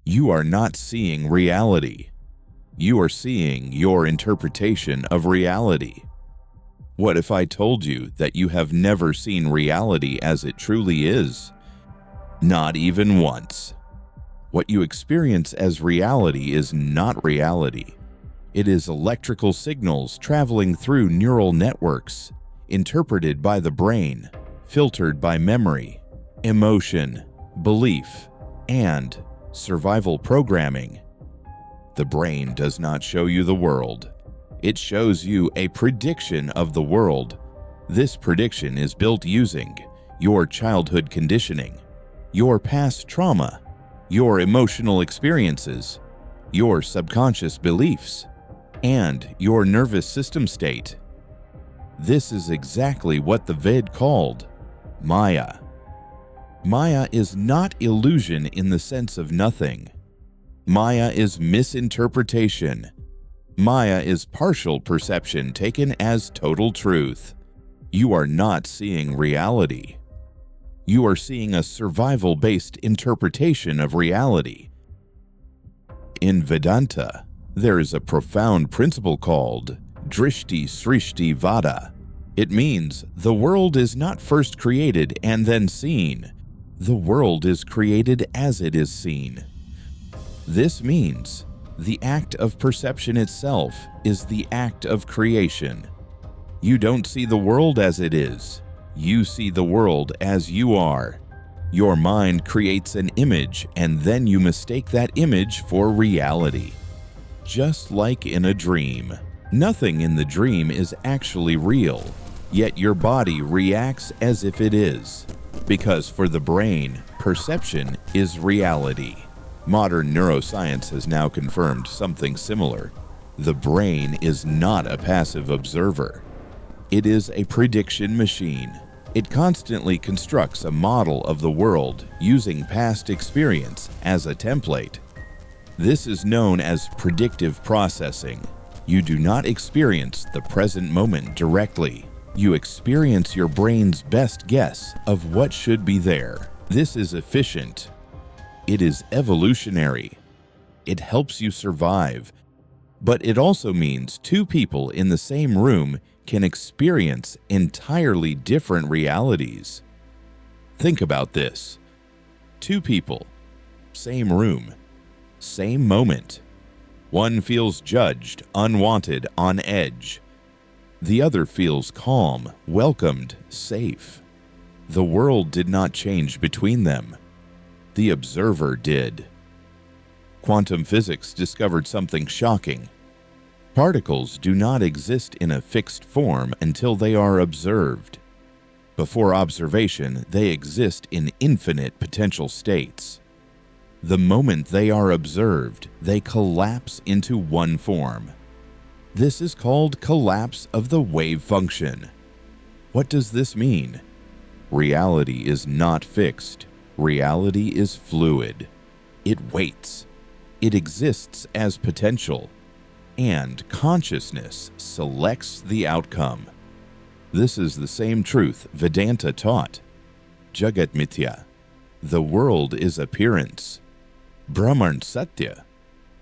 You are not seeing reality. You are seeing your interpretation of reality. What if I told you that you have never seen reality as it truly is? Not even once. What you experience as reality is not reality. It is electrical signals traveling through neural networks, interpreted by the brain, filtered by memory, emotion, belief, and survival programming. The brain does not show you the world. It shows you a prediction of the world. This prediction is built using your childhood conditioning, your past trauma, your emotional experiences, your subconscious beliefs, and your nervous system state. This is exactly what the Ved called Maya. Maya is not illusion in the sense of nothing. Maya is misinterpretation. Maya is partial perception taken as total truth. You are not seeing reality. You are seeing a survival-based interpretation of reality. In Vedanta, there is a profound principle called Drishti Srishti Vada. It means the world is not first created and then seen. The world is created as it is seen. This means the act of perception itself is the act of creation. You don't see the world as it is. You see the world as you are. Your mind creates an image and then you mistake that image for reality. Just like in a dream. Nothing in the dream is actually real, yet your body reacts as if it is. Because for the brain, perception is reality. Modern neuroscience has now confirmed something similar. The brain is not a passive observer. It is a prediction machine. It constantly constructs a model of the world using past experience as a template. This is known as predictive processing. You do not experience the present moment directly. You experience your brain's best guess of what should be there. This is efficient. It is evolutionary. It helps you survive. But it also means two people in the same room can experience entirely different realities. Think about this. Two people, same room, same moment. One feels judged, unwanted, on edge. The other feels calm, welcomed, safe. The world did not change between them. The observer did. Quantum physics discovered something shocking. Particles do not exist in a fixed form until they are observed. Before observation, they exist in infinite potential states. The moment they are observed, they collapse into one form. This is called collapse of the wave function. What does this mean? Reality is not fixed. Reality is fluid. It waits. It exists as potential. And consciousness selects the outcome. This is the same truth Vedanta taught. Jagat Mithya. The world is appearance. Brahman Satya.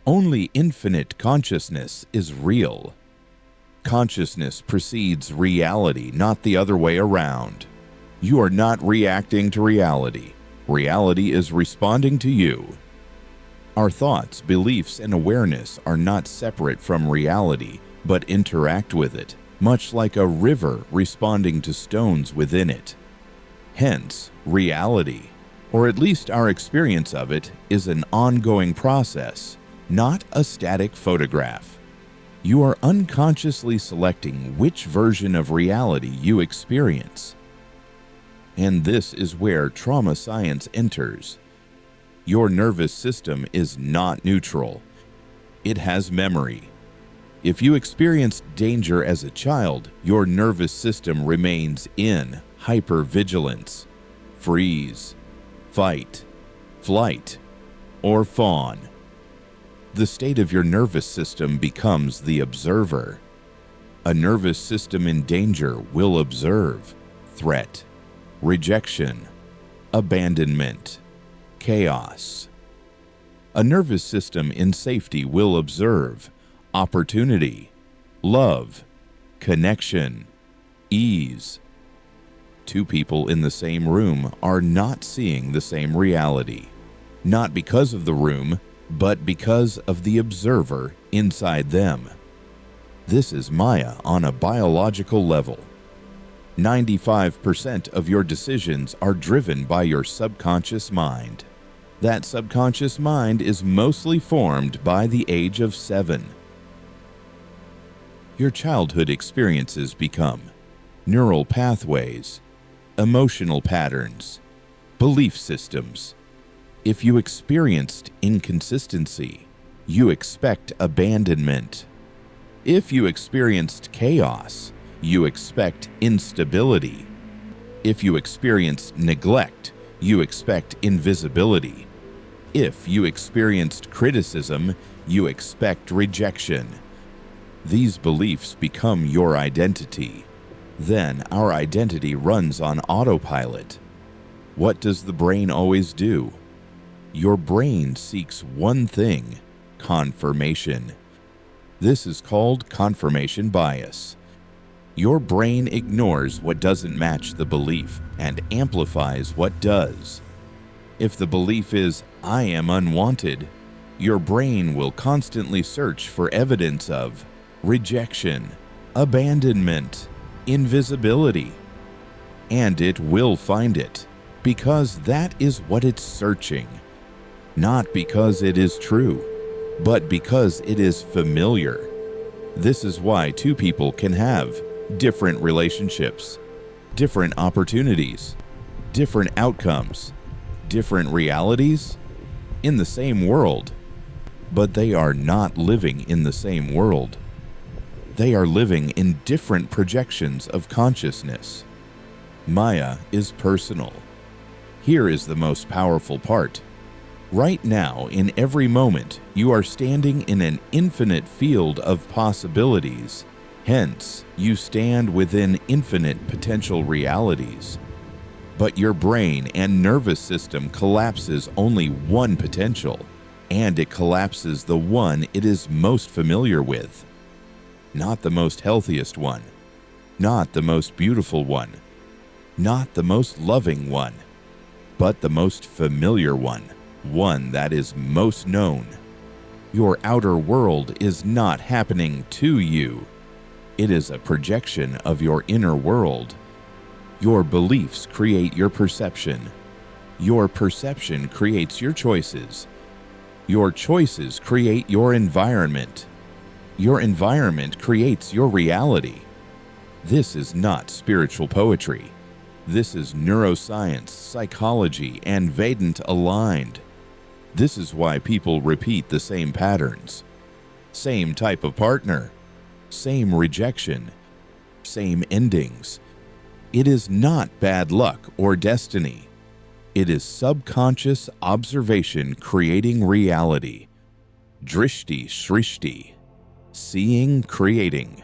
Only infinite consciousness is real. Consciousness precedes reality, not the other way around. You are not reacting to reality. Reality is responding to you. Our thoughts, beliefs, and awareness are not separate from reality, but interact with it, much like a river responding to stones within it. Hence, reality, or at least our experience of it, is an ongoing process, not a static photograph. You are unconsciously selecting which version of reality you experience. And this is where trauma science enters. Your nervous system is not neutral. It has memory. If you experienced danger as a child, your nervous system remains in hypervigilance, freeze, fight, flight, or fawn. The state of your nervous system becomes the observer. A nervous system in danger will observe threat, rejection, abandonment, chaos. A nervous system in safety will observe opportunity, love, connection, ease. Two people in the same room are not seeing the same reality, not because of the room, but because of the observer inside them. This is Maya on a biological level. 95% of your decisions are driven by your subconscious mind. That subconscious mind is mostly formed by the age of 7. Your childhood experiences become neural pathways, emotional patterns, belief systems. If you experienced inconsistency, you expect abandonment. If you experienced chaos, you expect instability. If you experienced neglect, you expect invisibility. If you experienced criticism, you expect rejection. These beliefs become your identity. Then our identity runs on autopilot. What does the brain always do? Your brain seeks one thing: confirmation. This is called confirmation bias. Your brain ignores what doesn't match the belief and amplifies what does. If the belief is, "I am unwanted," your brain will constantly search for evidence of rejection, abandonment, invisibility. And it will find it, because that is what it's searching. Not because it is true, but because it is familiar. This is why two people can have different relationships, different opportunities, different outcomes, different realities in the same world, but they are not living in the same world. They are living in different projections of consciousness. Maya is personal. Here is the most powerful part. Right now, in every moment, you are standing in an infinite field of possibilities. Hence, you stand within infinite potential realities. But your brain and nervous system collapses only one potential, and it collapses the one it is most familiar with. Not the most healthiest one, not the most beautiful one, not the most loving one, but the most familiar one. One that is most known. Your outer world is not happening to you. It is a projection of your inner world. Your beliefs create your perception. Your perception creates your choices. Your choices create your environment. Your environment creates your reality. This is not spiritual poetry. This is neuroscience, psychology, and Vedanta aligned. This is why people repeat the same patterns. Same type of partner, same rejection, same endings. It is not bad luck or destiny. It is subconscious observation creating reality. Drishti shrishti, seeing creating.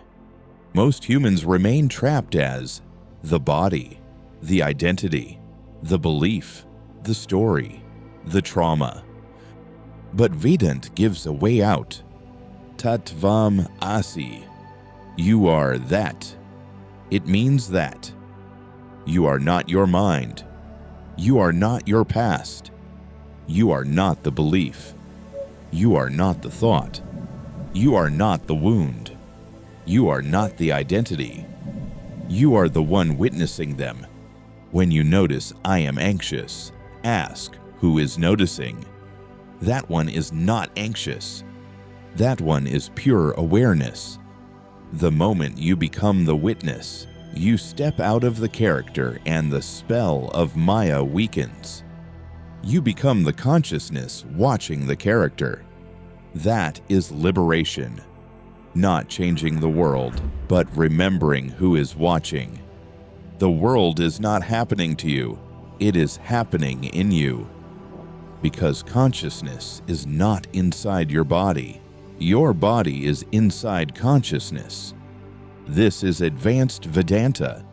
Most humans remain trapped as the body, the identity, the belief, the story, the trauma. But Vedanta gives a way out. Tattvam asi. You are that. It means that. You are not your mind. You are not your past. You are not the belief. You are not the thought. You are not the wound. You are not the identity. You are the one witnessing them. When you notice I am anxious, ask who is noticing. That one is not anxious. That one is pure awareness. The moment you become the witness, you step out of the character and the spell of Maya weakens. You become the consciousness watching the character. That is liberation. Not changing the world, but remembering who is watching. The world is not happening to you. It is happening in you. Because consciousness is not inside your body. Your body is inside consciousness. This is advanced Vedanta.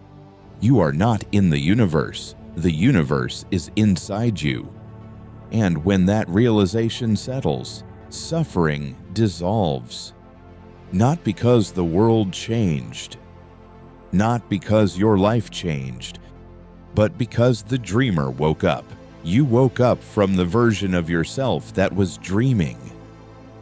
You are not in the universe. The universe is inside you. And when that realization settles, suffering dissolves. Not because the world changed, not because your life changed, but because the dreamer woke up. You woke up from the version of yourself that was dreaming.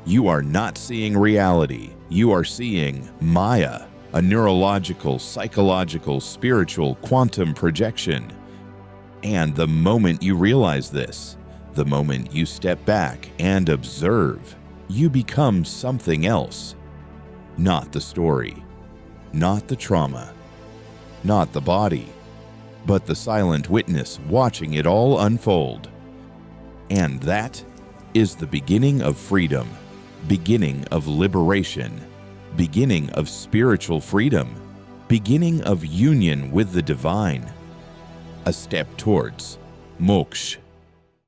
You are not seeing reality. You are seeing Maya, a neurological, psychological, spiritual, quantum projection. And the moment you realize this, the moment you step back and observe, you become something else. Not the story, not the trauma, not the body, but the silent witness watching it all unfold. And that is the beginning of freedom, beginning of liberation, beginning of spiritual freedom, beginning of union with the divine. A step towards moksha.